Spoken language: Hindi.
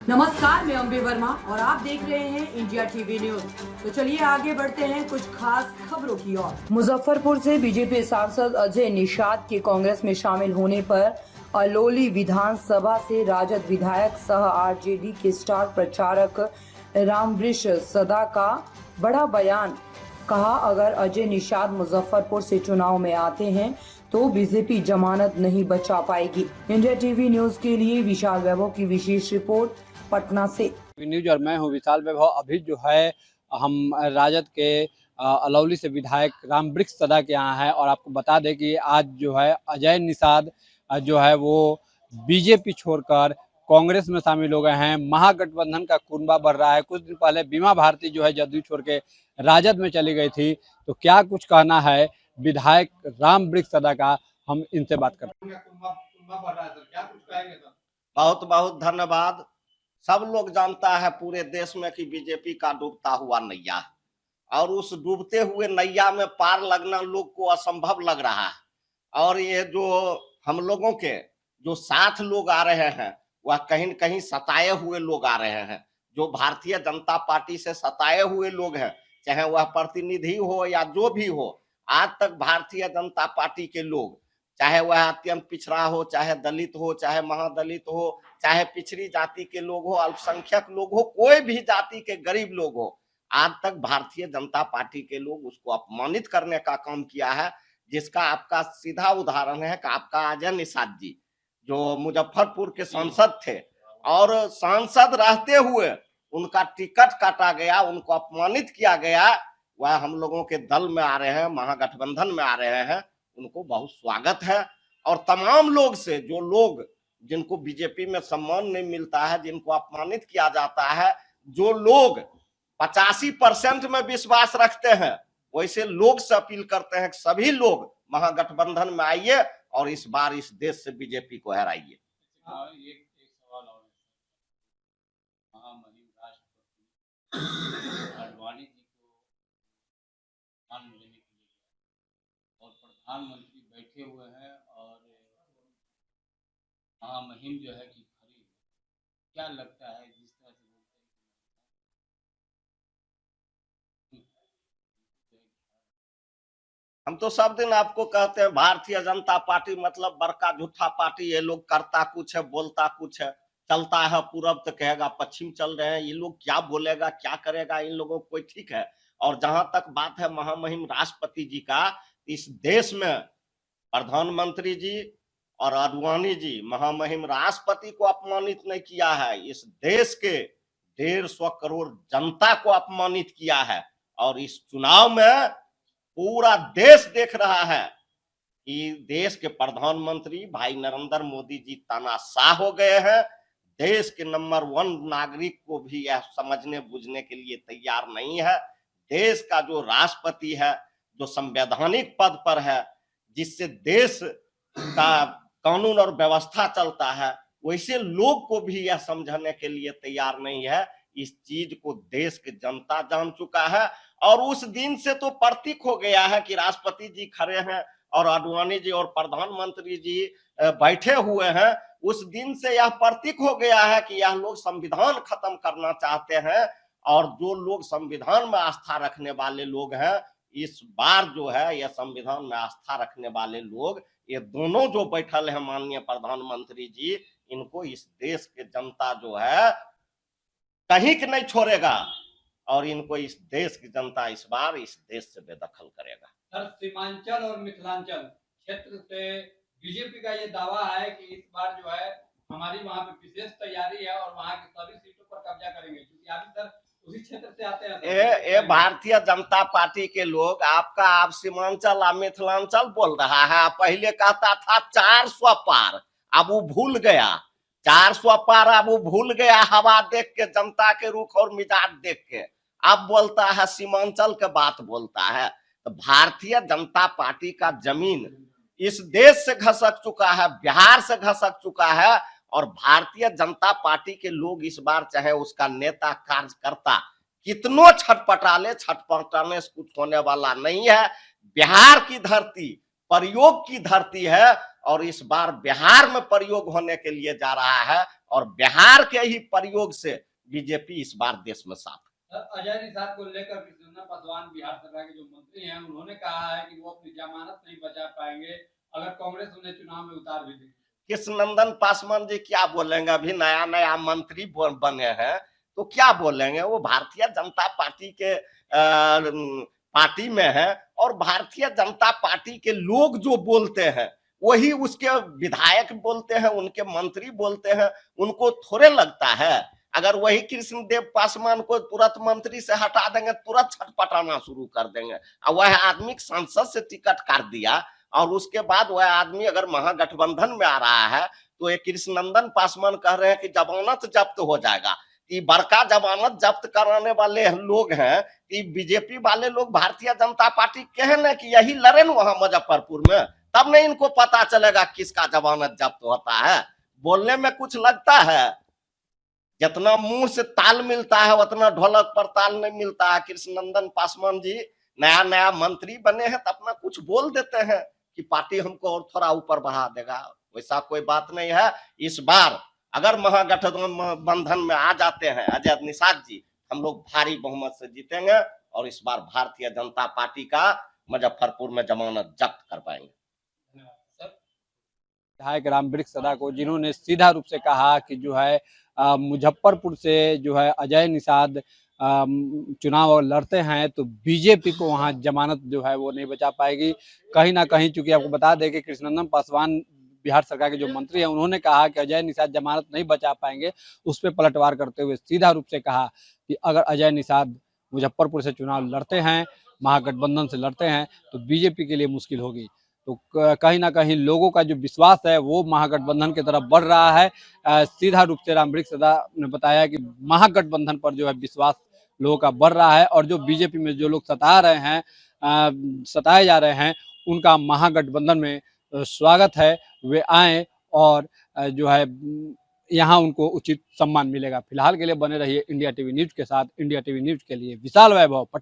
नमस्कार, मैं अंबे वर्मा और आप देख रहे हैं इंडिया टीवी न्यूज। तो चलिए आगे बढ़ते हैं कुछ खास खबरों की ओर। मुजफ्फरपुर से बीजेपी सांसद अजय निषाद के कांग्रेस में शामिल होने पर अलौली विधानसभा से राजद विधायक सह आरजेडी के स्टार प्रचारक रामवृक्ष सदा का बड़ा बयान। कहा, अगर अजय निषाद मुजफ्फरपुर से चुनाव में आते हैं तो बीजेपी जमानत नहीं बचा पाएगी। इंडिया टीवी न्यूज के लिए विशाल वैभव की विशेष रिपोर्ट पटना से। न्यूज और मैं हूं विशाल वैभव। अभी जो है हम राजद के अलौली से विधायक रामवृक्ष सदा के यहाँ है और आपको बता दें कि आज जो है अजय निषाद जो है वो बीजेपी छोड़कर कांग्रेस में शामिल हो गए हैं। महागठबंधन का कुनबा बढ़ रहा है। कुछ दिन पहले बीमा भारती जो है जदयू छोड़ के राजद में चली गई थी। तो क्या कुछ कहना है विधायक रामवृक्ष सदा का, हम इनसे बात करते हैं। बहुत बहुत धन्यवाद। सब लोग जानता है पूरे देश में कि बीजेपी का डूबता हुआ नैया है और उस डूबते हुए नैया में पार लगना लोग को असंभव लग रहा है। और ये जो हम लोगों के जो साथ लोग आ रहे हैं वह कहीं न कहीं सताए हुए लोग आ रहे हैं। जो भारतीय जनता पार्टी से सताए हुए लोग हैं, चाहे वह प्रतिनिधि हो या जो भी हो, आज तक भारतीय जनता पार्टी के लोग, चाहे वह अत्यंत पिछड़ा हो, चाहे दलित हो, चाहे महादलित हो, चाहे पिछड़ी जाति के लोग हो, अल्पसंख्यक लोग हो, कोई भी जाति के गरीब लोग हो, आज तक भारतीय जनता पार्टी के लोग उसको अपमानित करने का काम किया है। जिसका आपका सीधा उदाहरण है कि आपका अजय निषाद जी जो मुजफ्फरपुर के सांसद थे और सांसद रहते हुए उनका टिकट काटा गया, उनको अपमानित किया गया। वह हम लोगों के दल में आ रहे हैं, महागठबंधन में आ रहे हैं, उनको बहुत स्वागत है। और तमाम लोग से जो लोग जिनको बीजेपी में सम्मान नहीं मिलता है, जिनको अपमानित किया जाता है, जो लोग 85% में विश्वास रखते हैं, वैसे लोग से अपील करते हैं कि सभी लोग महागठबंधन में आइए और इस बार इस देश से बीजेपी को हराइए। एक सवाल और, महामहिम राष्ट्रपति आडवाणी जी को ध्यान लेने के लिए और प्रधानमंत्री बैठे हुए हैं और महामहिम जो है कि खड़ी है, क्या लगता है जिस तरह से बोलते हैं? हम तो सब दिन आपको कहते हैं भारतीय जनता पार्टी मतलब बड़का झूठा पार्टी। ये लोग करता कुछ है, बोलता कुछ है। चलता है पूरब तो कहेगा पश्चिम चल रहे हैं। ये लोग क्या बोलेगा, क्या करेगा, इन लोगों को कोई ठीक है। और जहां तक बात है महामहिम राष्ट्रपति जी का, इस देश में प्रधानमंत्री जी और आडवाणी जी महामहिम राष्ट्रपति को अपमानित नहीं किया है, इस देश के 150 करोड़ जनता को अपमानित किया है। और इस चुनाव में पूरा देश देख रहा है कि देश के प्रधानमंत्री भाई नरेंद्र मोदी जी तानाशाह हो गए हैं। देश के नंबर 1 नागरिक को भी यह समझने बुझने के लिए तैयार नहीं है। देश का जो राष्ट्रपति है, जो संवैधानिक पद पर है, जिससे देश का कानून और व्यवस्था चलता है, वैसे लोग को भी यह समझने के लिए तैयार नहीं है। इस चीज को देश की जनता जान चुका है और उस दिन से तो प्रतीक हो गया है कि राष्ट्रपति जी खड़े हैं और आडवाणी जी और प्रधानमंत्री जी बैठे हुए हैं। उस दिन से यह प्रतीक हो गया है कि यह लोग संविधान खत्म करना चाहते हैं। और जो लोग संविधान में आस्था रखने वाले लोग हैं, इस बार जो है यह संविधान में आस्था रखने वाले लोग, ये दोनों जो बैठल है माननीय प्रधानमंत्री जी, इनको इस देश के जनता जो है कहीं के नहीं छोड़ेगा और इनको इस देश की जनता इस बार इस देश से बेदखल करेगा। सर, सीमांचल और मिथिलांचल क्षेत्र से बीजेपी का ये दावा है कि इस बार जो है हमारी वहां पे विशेष तैयारी है और वहां की सभी सीटों पर कब्जा करेंगे, क्योंकि अभी सर उसी क्षेत्र से आते हैं। ये भारतीय जनता पार्टी के लोग आप सीमांचल और मिथिलांचल बोल रहा है। पहले कहता था 400 पार, अब वो भूल गया। 400 पार अब वो भूल गया, हवा देख के, जनता के रुख और मिजाज देख के। अब बोलता है सीमांचल के बात बोलता है। तो भारतीय जनता पार्टी का जमीन इस देश से घसक चुका है, बिहार से घसक चुका है। और भारतीय जनता पार्टी के लोग इस बार, चाहे उसका नेता कार्यकर्ता कितनों छटपटाले, छटपटाने से कुछ होने वाला नहीं है। बिहार की धरती प्रयोग की धरती है और इस बार बिहार में प्रयोग होने के लिए जा रहा है और बिहार के ही प्रयोग से बीजेपी इस बार देश में साथ। अजय निषाद को लेकर कृष्णनंदन पासवान बिहार सरकार के जो मंत्री हैं उन्होंने कहा है कि वो अपनी जमानत नहीं बचा पाएंगे अगर कांग्रेस उन्हें चुनाव में उतार भी देगी। कृष्णनंदन पासवान जी क्या बोलेंगे, अभी नया नया मंत्री बने हैं तो क्या बोलेंगे। वो भारतीय जनता पार्टी के पार्टी में है और भारतीय जनता पार्टी के लोग जो बोलते हैं वही उसके विधायक बोलते हैं, उनके मंत्री बोलते हैं। उनको थोड़े लगता है अगर वही कृष्णदेव पासवान को तुरंत मंत्री से हटा देंगे तुरंत छटपटाना शुरू कर देंगे। और वह आदमी संसद से टिकट काट दिया और उसके बाद वह आदमी अगर महागठबंधन में आ रहा है तो ये कृष्णनंदन पासवान कह रहे हैं कि जमानत जब्त हो जाएगा। कि बड़का जमानत जब्त कराने वाले लोग हैं कि बीजेपी वाले लोग भारतीय जनता पार्टी कहे ना कि यही लड़े न वहां मुजफ्फरपुर में, तब नहीं इनको पता चलेगा किसका जमानत जब्त होता है। बोलने में कुछ लगता है, जितना मुंह से ताल मिलता है उतना ढोलक पर ताल नहीं मिलता है। कृष्णनंदन पासवान जी नया नया मंत्री बने हैं तो अपना कुछ बोल देते हैं कि पार्टी हमको और थोड़ा ऊपर बढ़ा देगा। वैसा कोई बात नहीं है। इस बार अगर महागठबंधन में आ जाते हैं अजय निषाद जी, हम लोग भारी बहुमत से जीतेंगे और इस बार भारतीय जनता पार्टी का मुजफ्फरपुर में जमानत जब्त कर पाएंगे। विधायक रामवृक्ष सदा को, जिन्होंने सीधा रूप से कहा कि जो है मुजफ्फरपुर से जो है अजय निषाद चुनाव लड़ते हैं तो बीजेपी को वहां जमानत जो है वो नहीं बचा पाएगी। कहीं ना कहीं, चूंकि आपको बता दें कि कृष्णनंदन पासवान बिहार सरकार के जो मंत्री हैं उन्होंने कहा कि अजय निषाद जमानत नहीं बचा पाएंगे। उस पर पलटवार करते हुए सीधा रूप से कहा कि अगर अजय निषाद मुजफ्फरपुर से चुनाव लड़ते हैं, महागठबंधन से लड़ते हैं, तो बीजेपी के लिए मुश्किल होगी। तो कहीं ना कहीं लोगों का जो विश्वास है वो महागठबंधन की तरफ बढ़ रहा है। सीधा रूप से रामवृक्ष सदा ने बताया कि महागठबंधन पर जो है विश्वास लोगों का बढ़ रहा है और जो बीजेपी में जो लोग सताए जा रहे हैं उनका महागठबंधन में स्वागत है। वे आए और जो है यहाँ उनको उचित सम्मान मिलेगा। फिलहाल के लिए बने रहिए इंडिया टीवी न्यूज के साथ। इंडिया टीवी न्यूज के लिए विशाल वैभव, पटना।